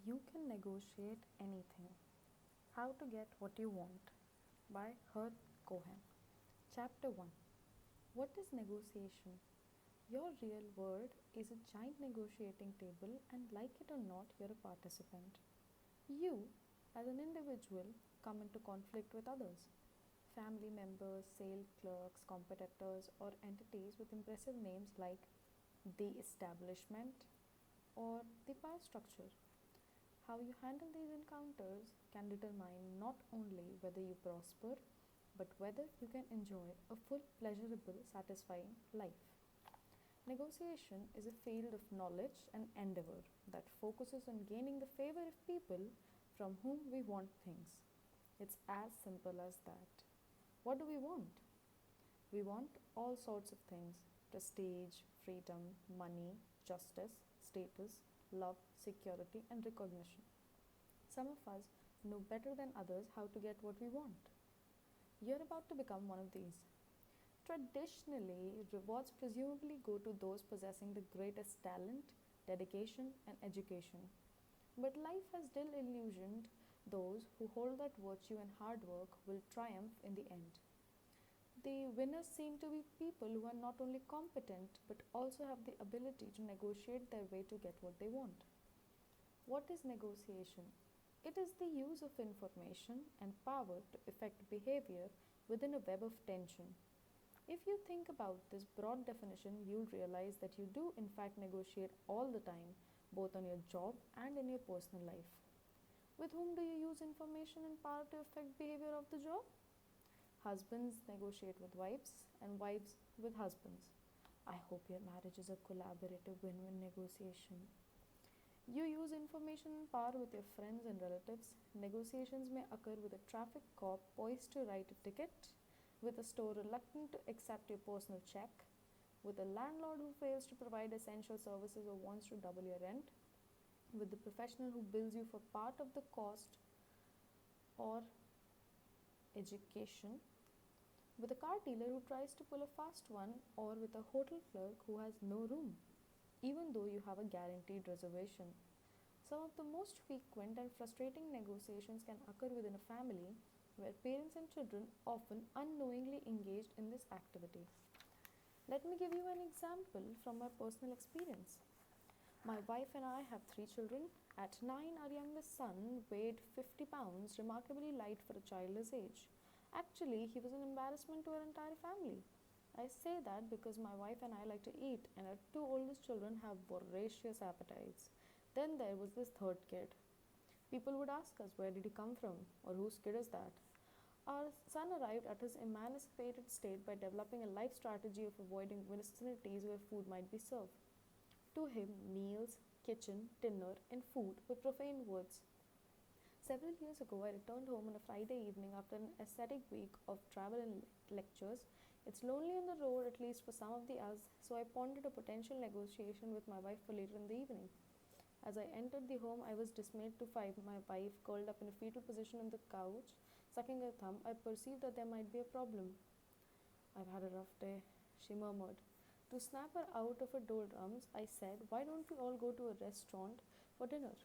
You can negotiate anything. How to Get What You Want by Herb Cohen. Chapter 1. What is negotiation? Your real world is a giant negotiating table, and like it or not, you're a participant. You, as an individual, come into conflict with others. Family members, sales clerks, competitors, or entities with impressive names like the establishment or the power structure. How you handle these encounters can determine not only whether you prosper, but whether you can enjoy a full, pleasurable, satisfying life. Negotiation is a field of knowledge and endeavor that focuses on gaining the favor of people from whom we want things. It's as simple as that. What do we want? We want all sorts of things: prestige, freedom, money, justice, status, love, security, and recognition. Some of us know better than others how to get what we want. You're about to become one of these. Traditionally, rewards presumably go to those possessing the greatest talent, dedication, and education. But life has disillusioned those who hold that virtue and hard work will triumph in the end. The winners seem to be people who are not only competent but also have the ability to negotiate their way to get what they want. What is negotiation? It is the use of information and power to affect behavior within a web of tension. If you think about this broad definition, you'll realize that you do in fact negotiate all the time, both on your job and in your personal life. With whom do you use information and power to affect behavior of the job? Husbands negotiate with wives and wives with husbands. I hope your marriage is a collaborative win-win negotiation. You use information and power with your friends and relatives. Negotiations may occur with a traffic cop poised to write a ticket, with a store reluctant to accept your personal check, with a landlord who fails to provide essential services or wants to double your rent, with the professional who bills you for part of the cost or education, with a car dealer who tries to pull a fast one, or with a hotel clerk who has no room, even though you have a guaranteed reservation. Some of the most frequent and frustrating negotiations can occur within a family where parents and children often unknowingly engaged in this activity. Let me give you an example from my personal experience. My wife and I have 3 children. At 9, our youngest son weighed 50 pounds, remarkably light for a child his age. Actually, he was an embarrassment to our entire family. I say that because my wife and I like to eat, and our 2 oldest children have voracious appetites. Then there was this third kid. People would ask us, where did he come from, or whose kid is that? Our son arrived at his emancipated state by developing a life strategy of avoiding vicinities where food might be served. To him, meals, kitchen, dinner, and food were profane words. Several years ago, I returned home on a Friday evening after an ascetic week of travel and lectures. It's lonely on the road, at least for some of the us, so I pondered a potential negotiation with my wife for later in the evening. As I entered the home, I was dismayed to find my wife curled up in a fetal position on the couch, sucking her thumb. I perceived that there might be a problem. I've had a rough day, she murmured. To snap her out of her doldrums, I said, why don't we all go to a restaurant for dinner?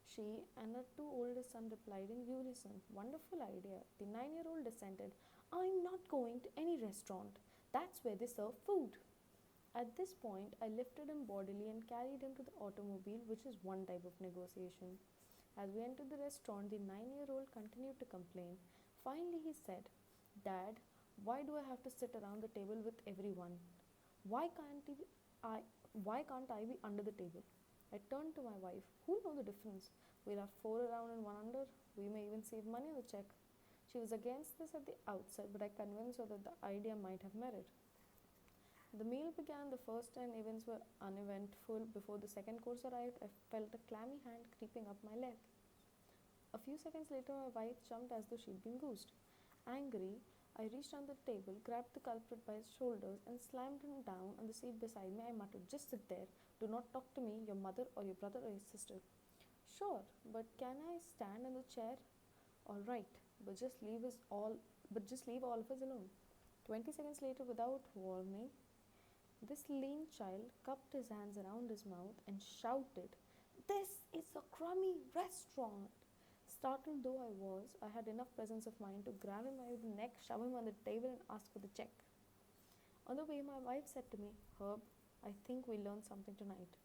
She and her 2 oldest sons replied in unison, wonderful idea. The 9-year-old dissented, I'm not going to any restaurant. That's where they serve food. At this point, I lifted him bodily and carried him to the automobile, which is one type of negotiation. As we entered the restaurant, the 9-year-old continued to complain. Finally, he said, Dad, why do I have to sit around the table with everyone? Why can't I, why can't I be under the table? I turned to my wife. Who'll know the difference? We'll have 4 around and 1 under. We may even save money on the check. She was against this at the outset, but I convinced her that the idea might have merit. The meal began. The first 10 events were uneventful. Before the second course arrived, I felt a clammy hand creeping up my leg. A few seconds later, my wife jumped as though she'd been goosed. Angry, I reached under the table, grabbed the culprit by his shoulders, and slammed him down on the seat beside me. I muttered, just sit there. Do not talk to me, your mother, or your brother, or your sister. Sure, but can I stand in the chair? All right, but just leave all of us alone. 20 seconds later, without warning, this lean child cupped his hands around his mouth and shouted, "This is a crummy restaurant." Startled though I was, I had enough presence of mind to grab him by the neck, shove him on the table, and ask for the check. On the way, my wife said to me, "Herb, I think we learned something tonight.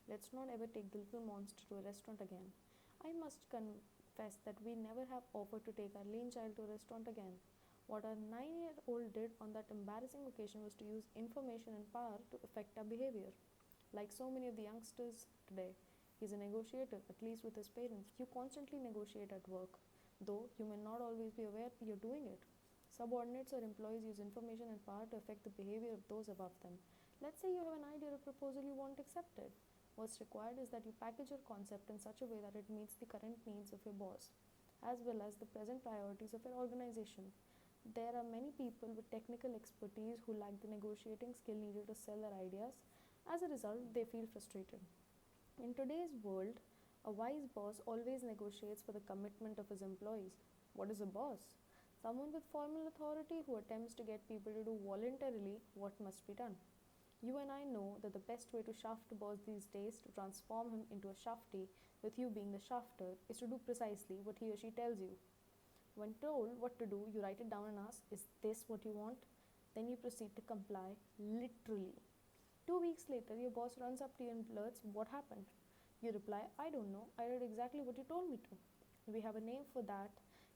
Let's not ever take the little monster to a restaurant again." I must confess that we never have offered to take our lame child to a restaurant again. What our 9-year-old did on that embarrassing occasion was to use information and power to affect our behavior. Like so many of the youngsters today, he's a negotiator, at least with his parents. You constantly negotiate at work, though you may not always be aware you're doing it. Subordinates or employees use information and power to affect the behavior of those above them. Let's say you have an idea or proposal you want accepted. What's required is that you package your concept in such a way that it meets the current needs of your boss, as well as the present priorities of your organization. There are many people with technical expertise who lack the negotiating skill needed to sell their ideas. As a result, they feel frustrated. In today's world, a wise boss always negotiates for the commitment of his employees. What is a boss? Someone with formal authority who attempts to get people to do voluntarily what must be done. You and I know that the best way to shaft a boss these days, to transform him into a shafty, with you being the shafter, is to do precisely what he or she tells you. When told what to do, you write it down and ask, "Is this what you want?" Then you proceed to comply, literally. 2 weeks later, your boss runs up to you and blurts, "What happened?" You reply, "I don't know. I did exactly what you told me to." We have a name for that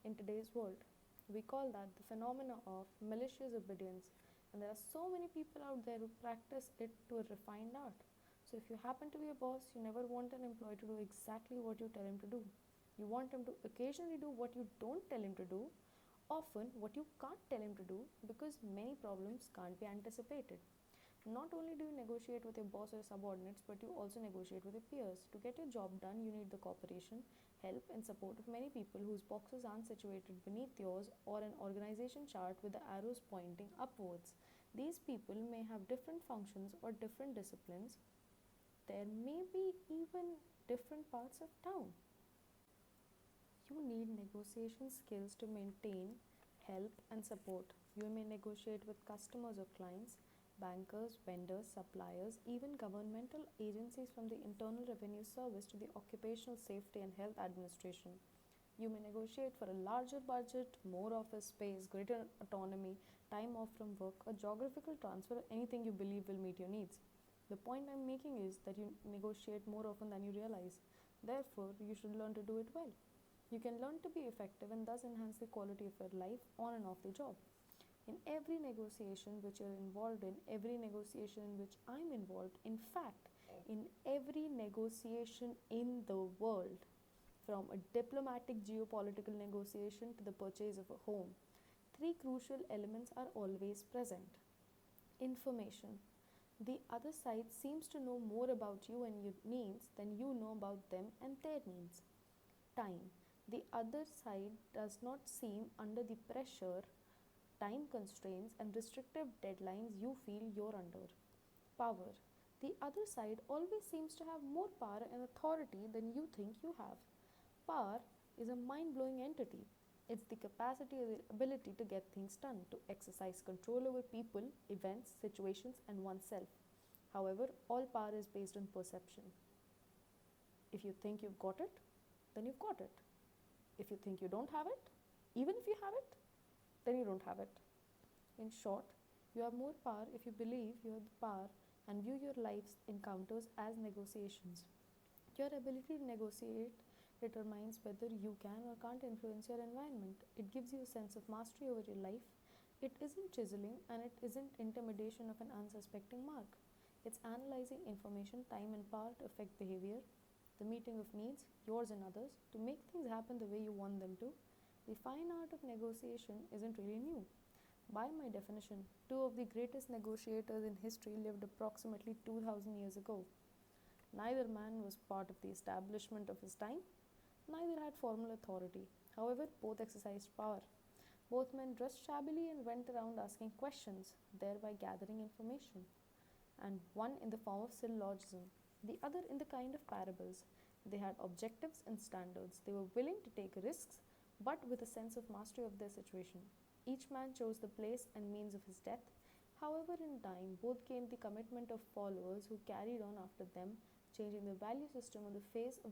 in today's world. We call that the phenomena of malicious obedience. And there are so many people out there who practice it to a refined art. So if you happen to be a boss, you never want an employee to do exactly what you tell him to do. You want him to occasionally do what you don't tell him to do, often what you can't tell him to do, because many problems can't be anticipated. Not only do you negotiate with your boss or subordinates, but you also negotiate with your peers. To get your job done, you need the cooperation, help, and support of many people whose boxes aren't situated beneath yours or an organization chart with the arrows pointing upwards. These people may have different functions or different disciplines. There may be even different parts of town. You need negotiation skills to maintain, help, and support. You may negotiate with customers or clients, bankers, vendors, suppliers, even governmental agencies from the Internal Revenue Service to the Occupational Safety and Health Administration. You may negotiate for a larger budget, more office space, greater autonomy, time off from work, a geographical transfer, or anything you believe will meet your needs. The point I'm making is that you negotiate more often than you realize. Therefore, you should learn to do it well. You can learn to be effective and thus enhance the quality of your life on and off the job. In every negotiation which you're involved in, every negotiation in which I'm involved, in fact, in every negotiation in the world, from a diplomatic geopolitical negotiation to the purchase of a home, three crucial elements are always present. Information. The other side seems to know more about you and your needs than you know about them and their needs. Time. The other side does not seem under the pressure, time constraints, and restrictive deadlines you feel you're under. Power. The other side always seems to have more power and authority than you think you have. Power is a mind blowing entity. It's the capacity or the ability to get things done, to exercise control over people, events, situations, and oneself. However, all power is based on perception. If you think you've got it, then you've got it. If you think you don't have it, even if you have it, then you don't have it. In short, you have more power if you believe you have the power and view your life's encounters as negotiations. Your ability to negotiate determines whether you can or can't influence your environment. It gives you a sense of mastery over your life. It isn't chiseling and it isn't intimidation of an unsuspecting mark. It's analyzing information, time, and power to affect behavior, the meeting of needs, yours and others, to make things happen the way you want them to. The fine art of negotiation isn't really new. By my definition, two of the greatest negotiators in history lived approximately 2000 years ago. Neither man was part of the establishment of his time, neither had formal authority. However, both exercised power. Both men dressed shabbily and went around asking questions, thereby gathering information. And one in the form of syllogism, the other in the kind of parables. They had objectives and standards. They were willing to take risks, but with a sense of mastery of their situation. Each man chose the place and means of his death. However, in time, both gained the commitment of followers who carried on after them, changing the value system on the face of